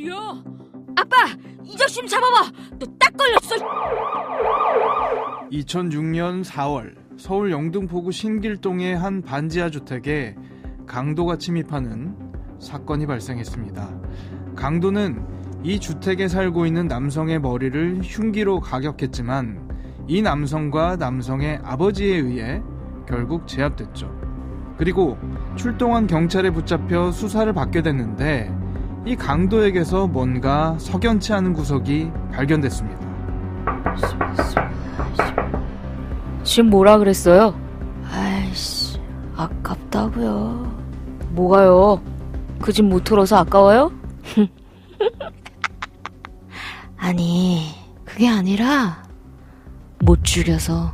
야, 아빠! 이 자식 좀 잡아봐! 너 딱 걸렸어! 2006년 4월 서울 영등포구 신길동의 한 반지하 주택에 강도가 침입하는 사건이 발생했습니다. 강도는 이 주택에 살고 있는 남성의 머리를 흉기로 가격했지만 이 남성과 남성의 아버지에 의해 결국 제압됐죠. 그리고 출동한 경찰에 붙잡혀 수사를 받게 됐는데 이 강도에게서 뭔가 석연치 않은 구석이 발견됐습니다. 지금 뭐라 그랬어요? 아이씨, 아깝다고요. 뭐가요? 그 집 못 털어서 아까워요? 아니, 그게 아니라 못 죽여서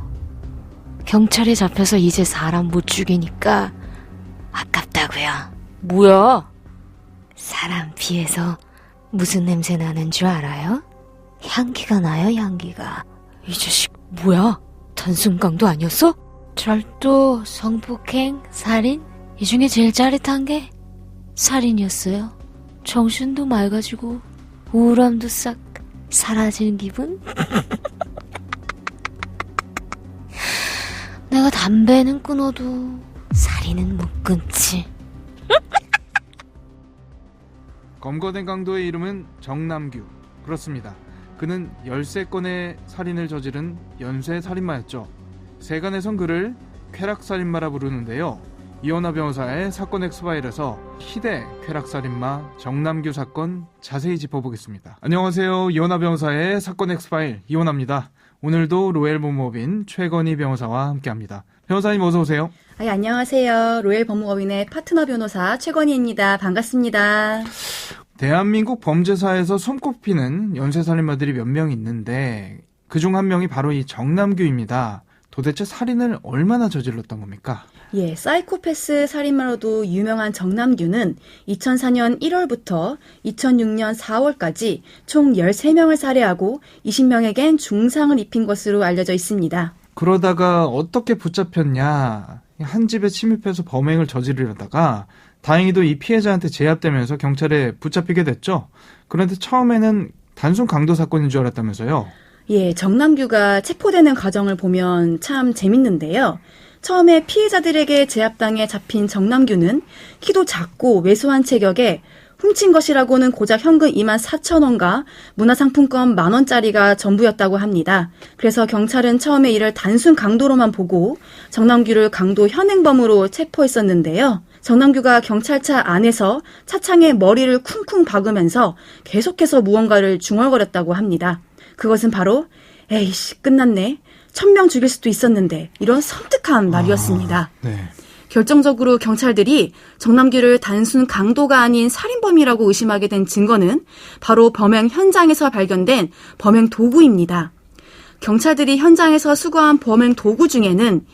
경찰에 잡혀서 이제 사람 못 죽이니까 아깝다고요. 뭐야? 사람 피해서 무슨 냄새 나는 줄 알아요? 향기가 나요, 향기가. 이 자식 뭐야? 단순 강도 아니었어? 절도, 성폭행, 살인? 이 중에 제일 짜릿한 게 살인이었어요. 정신도 맑아지고 우울함도 싹 사라지는 기분? 내가 담배는 끊어도 살인은 못 끊지. 검거된 강도의 이름은 정남규. 그렇습니다. 그는 13건의 살인을 저지른 연쇄 살인마였죠. 세간에선 그를 쾌락살인마라 부르는데요. 이원하 변호사의 사건 엑스파일에서 희대 쾌락살인마 정남규 사건 자세히 짚어보겠습니다. 안녕하세요. 이원하 변호사의 사건 엑스파일 이원하입니다. 오늘도 로엘 법무법인 최건희 변호사와 함께합니다. 변호사님 어서 오세요. 안녕하세요. 로엘 법무법인의 파트너 변호사 최건희입니다. 반갑습니다. 대한민국 범죄사에서 손꼽히는 연쇄살인마들이 몇 명 있는데 그중 한 명이 바로 이 정남규입니다. 도대체 살인을 얼마나 저질렀던 겁니까? 예, 사이코패스 살인마로도 유명한 정남규는 2004년 1월부터 2006년 4월까지 총 13명을 살해하고 20명에겐 중상을 입힌 것으로 알려져 있습니다. 그러다가 어떻게 붙잡혔냐? 한 집에 침입해서 범행을 저지르려다가 다행히도 이 피해자한테 제압되면서 경찰에 붙잡히게 됐죠. 그런데 처음에는 단순 강도 사건인 줄 알았다면서요? 예, 정남규가 체포되는 과정을 보면 참 재밌는데요. 처음에 피해자들에게 제압당해 잡힌 정남규는 키도 작고 왜소한 체격에 훔친 것이라고는 고작 현금 24,000원과 문화상품권 10,000원짜리가 전부였다고 합니다. 그래서 경찰은 처음에 이를 단순 강도로만 보고 정남규를 강도 현행범으로 체포했었는데요. 정남규가 경찰차 안에서 차창에 머리를 쿵쿵 박으면서 계속해서 무언가를 중얼거렸다고 합니다. 그것은 바로 에이씨 끝났네. 1,000명 죽일 수도 있었는데 이런 섬뜩한 말이었습니다. 네. 결정적으로 경찰들이 정남규를 단순 강도가 아닌 살인범이라고 의심하게 된 증거는 바로 범행 현장에서 발견된 범행 도구입니다. 경찰들이 현장에서 수거한 범행 도구 중에는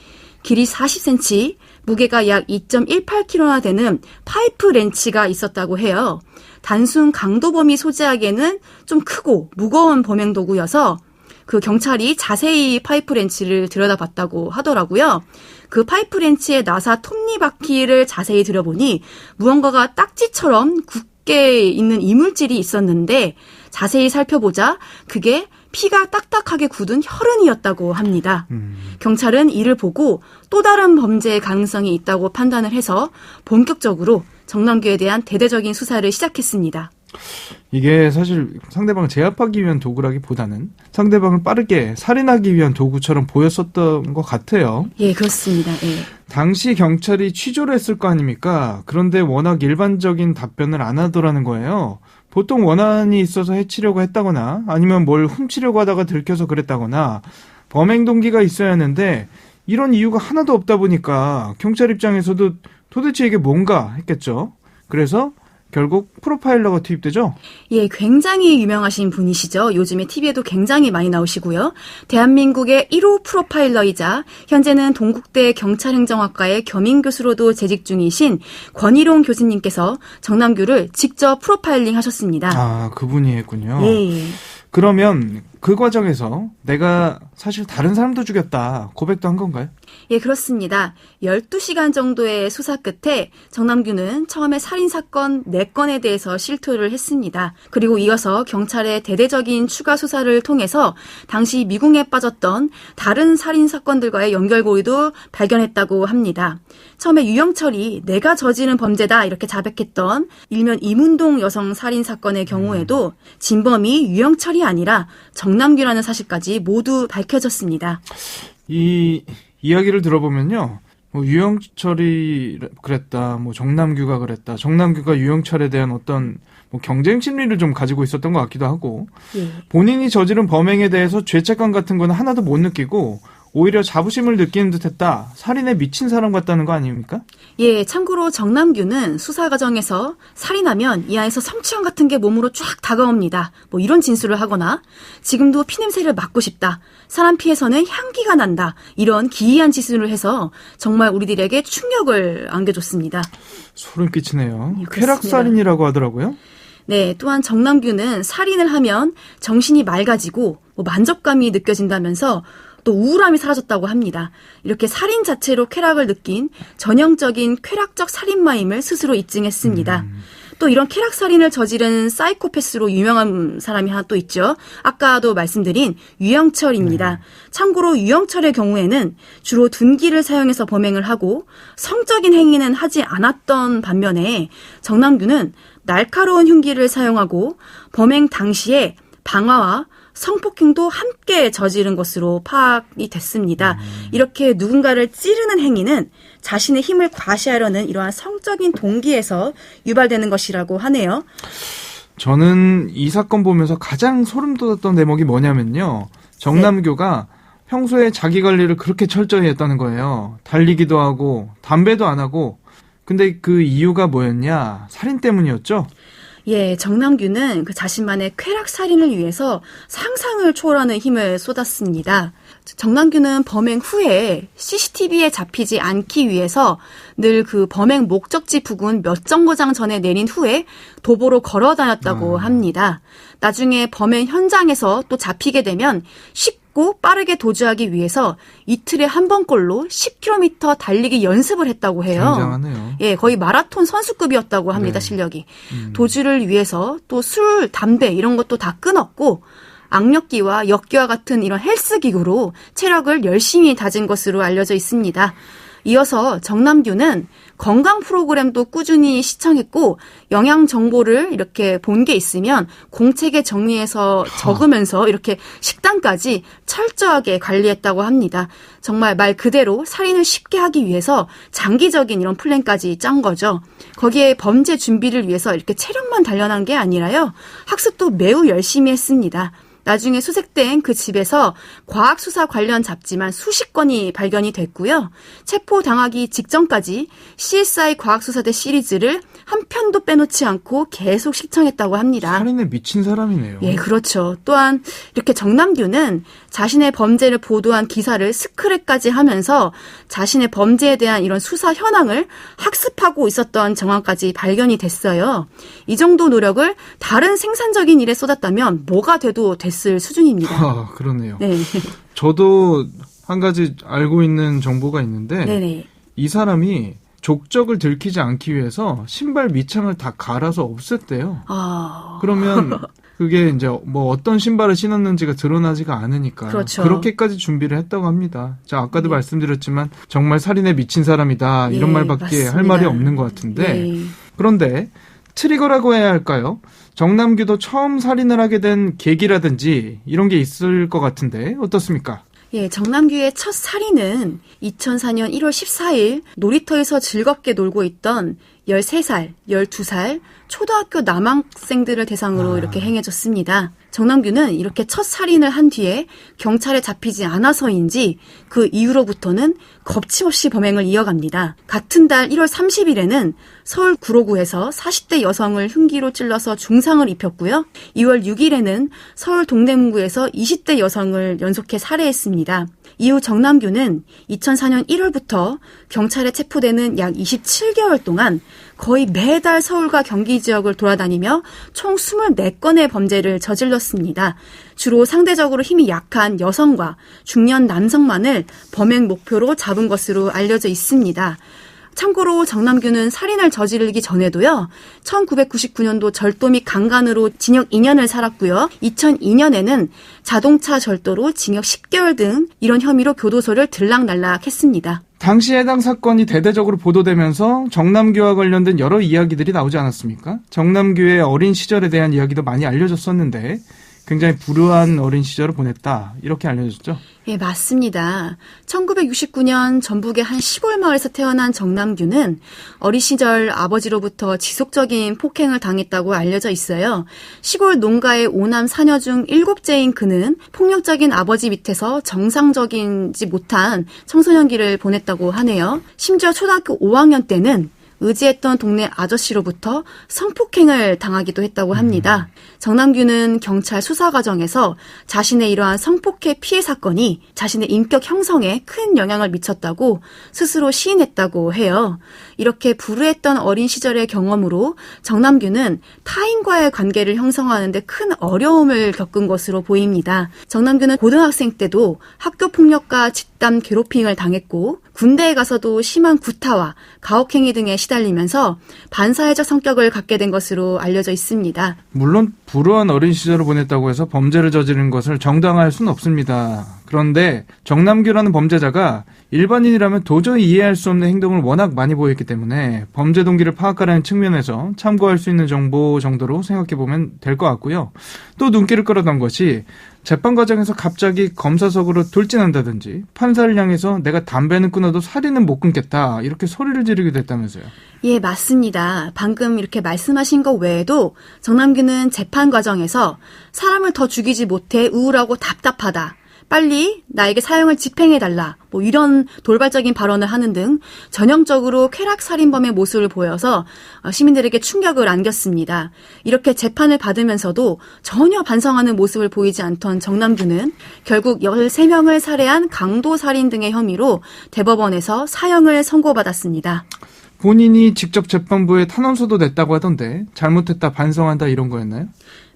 길이 40cm, 무게가 약 2.18kg나 되는 파이프 렌치가 있었다고 해요. 단순 강도범이 소지하기에는 좀 크고 무거운 범행 도구여서 그 경찰이 자세히 파이프 렌치를 들여다봤다고 하더라고요. 그 파이프 렌치의 나사 톱니바퀴를 자세히 들여보니 무언가가 딱지처럼 굳게 있는 이물질이 있었는데 자세히 살펴보자 그게 피가 딱딱하게 굳은 혈흔이었다고 합니다. 경찰은 이를 보고 또 다른 범죄의 가능성이 있다고 판단을 해서 본격적으로 정남규에 대한 대대적인 수사를 시작했습니다. 이게 사실 상대방을 제압하기 위한 도구라기보다는 상대방을 빠르게 살인하기 위한 도구처럼 보였었던 것 같아요. 예, 그렇습니다. 예. 당시 경찰이 취조를 했을 거 아닙니까? 그런데 워낙 일반적인 답변을 안 하더라는 거예요. 보통 원한이 있어서 해치려고 했다거나 아니면 뭘 훔치려고 하다가 들켜서 그랬다거나 범행 동기가 있어야 하는데 이런 이유가 하나도 없다 보니까 경찰 입장에서도 도대체 이게 뭔가 했겠죠. 그래서 결국 프로파일러가 투입되죠? 예, 굉장히 유명하신 분이시죠. 요즘에 TV에도 굉장히 많이 나오시고요. 대한민국의 1호 프로파일러이자 현재는 동국대 경찰행정학과의 겸임교수로도 재직 중이신 권희룡 교수님께서 정남규를 직접 프로파일링 하셨습니다. 아, 그분이 했군요. 예. 그러면 그 과정에서 내가 사실 다른 사람도 죽였다 고백도 한 건가요? 예, 그렇습니다. 12시간 정도의 수사 끝에 정남규는 처음에 살인사건 4건에 대해서 실토를 했습니다. 그리고 이어서 경찰의 대대적인 추가 수사를 통해서 당시 미궁에 빠졌던 다른 살인사건들과의 연결고리도 발견했다고 합니다. 처음에 유영철이 내가 저지른 범죄다 이렇게 자백했던 일면 이문동 여성 살인사건의 경우에도 진범이 유영철이 아니라 정남규라는 사실까지 모두 밝혀졌습니다. 이 이야기를 들어보면요. 뭐 유영철이 그랬다, 뭐 정남규가 그랬다, 정남규가 유영철에 대한 어떤 뭐 경쟁 심리를 좀 가지고 있었던 것 같기도 하고, 예. 본인이 저지른 범행에 대해서 죄책감 같은 건 하나도 못 느끼고 오히려 자부심을 느끼는 듯했다. 살인에 미친 사람 같다는 거 아닙니까? 예, 참고로 정남규는 수사 과정에서 살인하면 이 안에서 성취형 같은 게 몸으로 쫙 다가옵니다. 뭐 이런 진술을 하거나 지금도 피냄새를 맡고 싶다. 사람 피에서는 향기가 난다. 이런 기이한 진술을 해서 정말 우리들에게 충격을 안겨줬습니다. 소름 끼치네요. 예, 쾌락살인이라고 하더라고요. 네, 또한 정남규는 살인을 하면 정신이 맑아지고 뭐 만족감이 느껴진다면서 또 우울함이 사라졌다고 합니다. 이렇게 살인 자체로 쾌락을 느낀 전형적인 쾌락적 살인마임을 스스로 입증했습니다. 또 이런 쾌락살인을 저지른 사이코패스로 유명한 사람이 하나 또 있죠. 아까도 말씀드린 유영철입니다. 참고로 유영철의 경우에는 주로 둔기를 사용해서 범행을 하고 성적인 행위는 하지 않았던 반면에 정남규는 날카로운 흉기를 사용하고 범행 당시에 방화와 성폭행도 함께 저지른 것으로 파악이 됐습니다. 이렇게 누군가를 찌르는 행위는 자신의 힘을 과시하려는 이러한 성적인 동기에서 유발되는 것이라고 하네요. 저는 이 사건 보면서 가장 소름 돋았던 대목이 뭐냐면요. 정남규가 평소에 자기 관리를 그렇게 철저히 했다는 거예요. 달리기도 하고 담배도 안 하고. 근데 그 이유가 뭐였냐? 살인 때문이었죠? 예, 정남규는 그 자신만의 쾌락살인을 위해서 상상을 초월하는 힘을 쏟았습니다. 정남규는 범행 후에 CCTV에 잡히지 않기 위해서 늘 그 범행 목적지 부근 몇 정거장 전에 내린 후에 도보로 걸어 다녔다고 합니다. 나중에 범행 현장에서 또 잡히게 되면 쉽고 빠르게 도주하기 위해서 이틀에 한 번꼴로 10km 달리기 연습을 했다고 해요. 굉장하네요. 예, 거의 마라톤 선수급이었다고 합니다, 네. 실력이. 도주를 위해서 또 술, 담배 이런 것도 다 끊었고 악력기와 역기와 같은 이런 헬스기구로 체력을 열심히 다진 것으로 알려져 있습니다. 이어서 정남규는 건강 프로그램도 꾸준히 시청했고 영양 정보를 이렇게 본 게 있으면 공책에 정리해서 적으면서 이렇게 식단까지 철저하게 관리했다고 합니다. 정말 말 그대로 살인을 쉽게 하기 위해서 장기적인 이런 플랜까지 짠 거죠. 거기에 범죄 준비를 위해서 이렇게 체력만 단련한 게 아니라요. 학습도 매우 열심히 했습니다. 나중에 수색된 그 집에서 과학수사 관련 잡지만 수십 건이 발견이 됐고요. 체포당하기 직전까지 CSI 과학수사대 시리즈를 한 편도 빼놓지 않고 계속 시청했다고 합니다. 살인에 미친 사람이네요. 예, 그렇죠. 또한 이렇게 정남규는 자신의 범죄를 보도한 기사를 스크랩까지 하면서 자신의 범죄에 대한 이런 수사 현황을 학습하고 있었던 정황까지 발견이 됐어요. 이 정도 노력을 다른 생산적인 일에 쏟았다면 뭐가 돼도 됐을 수준입니다. 아, 그러네요. 네. 저도 한 가지 알고 있는 정보가 있는데 네네. 이 사람이 족적을 들키지 않기 위해서 신발 밑창을 다 갈아서 없앴대요. 아. 그러면 그게 이제 뭐 어떤 신발을 신었는지가 드러나지가 않으니까 그렇죠. 그렇게까지 준비를 했다고 합니다. 자, 아까도 말씀드렸지만 정말 살인에 미친 사람이다 이런 예, 말밖에 맞습니다. 할 말이 없는 것 같은데 예. 그런데 트리거라고 해야 할까요? 정남규도 처음 살인을 하게 된 계기라든지 이런 게 있을 것 같은데 어떻습니까? 예, 정남규의 첫 살인은 2004년 1월 14일 놀이터에서 즐겁게 놀고 있던 13살, 12살 초등학교 남학생들을 대상으로 이렇게 행해졌습니다. 정남규는 이렇게 첫 살인을 한 뒤에 경찰에 잡히지 않아서인지 그 이후로부터는 겁침없이 범행을 이어갑니다. 같은 달 1월 30일에는 서울 구로구에서 40대 여성을 흉기로 찔러서 중상을 입혔고요. 2월 6일에는 서울 동대문구에서 20대 여성을 연속해 살해했습니다. 이후 정남규는 2004년 1월부터 경찰에 체포되는 약 27개월 동안 거의 매달 서울과 경기 지역을 돌아다니며 총 24건의 범죄를 저질렀습니다. 주로 상대적으로 힘이 약한 여성과 중년 남성만을 범행 목표로 잡은 것으로 알려져 있습니다. 참고로 정남규는 살인을 저지르기 전에도요, 1999년도 절도 및 강간으로 징역 2년을 살았고요. 2002년에는 자동차 절도로 징역 10개월 등 이런 혐의로 교도소를 들락날락했습니다. 당시 해당 사건이 대대적으로 보도되면서 정남규와 관련된 여러 이야기들이 나오지 않았습니까? 정남규의 어린 시절에 대한 이야기도 많이 알려졌었는데 굉장히 불우한 어린 시절을 보냈다, 이렇게 알려졌죠? 예, 맞습니다. 1969년 전북의 한 시골 마을에서 태어난 정남규는 어린 시절 아버지로부터 지속적인 폭행을 당했다고 알려져 있어요. 시골 농가의 5남 4녀 중 7째인 그는 폭력적인 아버지 밑에서 정상적이지 못한 청소년기를 보냈다고 하네요. 심지어 초등학교 5학년 때는 의지했던 동네 아저씨로부터 성폭행을 당하기도 했다고 합니다. 정남규는 경찰 수사 과정에서 자신의 이러한 성폭행 피해 사건이 자신의 인격 형성에 큰 영향을 미쳤다고 스스로 시인했다고 해요. 이렇게 불우했던 어린 시절의 경험으로 정남규는 타인과의 관계를 형성하는 데 큰 어려움을 겪은 것으로 보입니다. 정남규는 고등학생 때도 학교 폭력과 집단 괴롭힘을 당했고 군대에 가서도 심한 구타와 가혹행위 등에 시달리면서 반사회적 성격을 갖게 된 것으로 알려져 있습니다. 물론 불우한 어린 시절을 보냈다고 해서 범죄를 저지른 것을 정당화할 수는 없습니다. 그런데 정남규라는 범죄자가 일반인이라면 도저히 이해할 수 없는 행동을 워낙 많이 보였기 때문에 범죄 동기를 파악하라는 측면에서 참고할 수 있는 정보 정도로 생각해보면 될 것 같고요. 또 눈길을 끌었던 것이 재판 과정에서 갑자기 검사석으로 돌진한다든지 판사를 향해서 내가 담배는 끊어도 살인은 못 끊겠다, 이렇게 소리를 지르기도 했다면서요. 예, 맞습니다. 방금 이렇게 말씀하신 것 외에도 정남규는 재판 과정에서 사람을 더 죽이지 못해 우울하고 답답하다, 빨리 나에게 사형을 집행해달라, 이런 돌발적인 발언을 하는 등 전형적으로 쾌락살인범의 모습을 보여서 시민들에게 충격을 안겼습니다. 이렇게 재판을 받으면서도 전혀 반성하는 모습을 보이지 않던 정남규는 결국 13명을 살해한 강도살인 등의 혐의로 대법원에서 사형을 선고받았습니다. 본인이 직접 재판부에 탄원서도 냈다고 하던데 잘못했다, 반성한다, 이런 거였나요?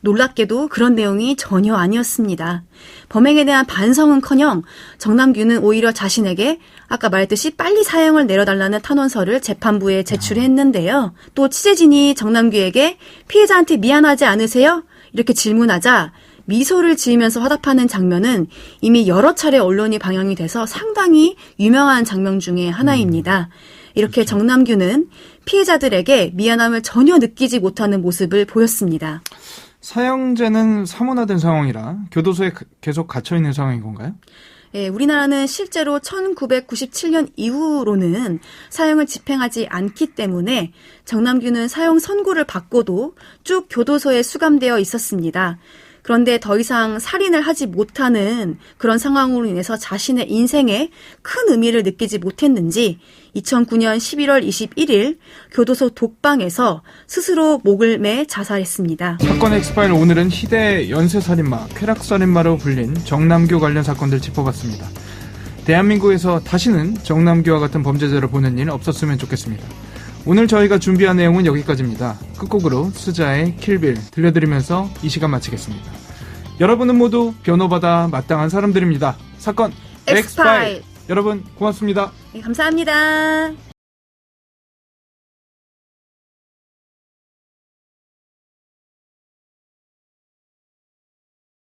놀랍게도 그런 내용이 전혀 아니었습니다. 범행에 대한 반성은커녕 정남규는 오히려 자신에게 아까 말했듯이 빨리 사형을 내려달라는 탄원서를 재판부에 제출했는데요. 또 취재진이 정남규에게 피해자한테 미안하지 않으세요? 이렇게 질문하자 미소를 지으면서 화답하는 장면은 이미 여러 차례 언론이 방영이 돼서 상당히 유명한 장면 중에 하나입니다. 이렇게 정남규는 피해자들에게 미안함을 전혀 느끼지 못하는 모습을 보였습니다. 사형제는 사문화된 상황이라 교도소에 계속 갇혀있는 상황인 건가요? 예, 우리나라는 실제로 1997년 이후로는 사형을 집행하지 않기 때문에 정남규는 사형 선고를 받고도 쭉 교도소에 수감되어 있었습니다. 그런데 더 이상 살인을 하지 못하는 그런 상황으로 인해서 자신의 인생에 큰 의미를 느끼지 못했는지 2009년 11월 21일 교도소 독방에서 스스로 목을 매 자살했습니다. 사건 엑스파일, 오늘은 희대 연쇄살인마, 쾌락살인마로 불린 정남규 관련 사건들 짚어봤습니다. 대한민국에서 다시는 정남규와 같은 범죄자를 보는 일 없었으면 좋겠습니다. 오늘 저희가 준비한 내용은 여기까지입니다. 끝곡으로 스자의 킬빌 들려드리면서 이 시간 마치겠습니다. 여러분은 모두 변호받아 마땅한 사람들입니다. 사건 엑스파일. 여러분 고맙습니다. 네, 감사합니다.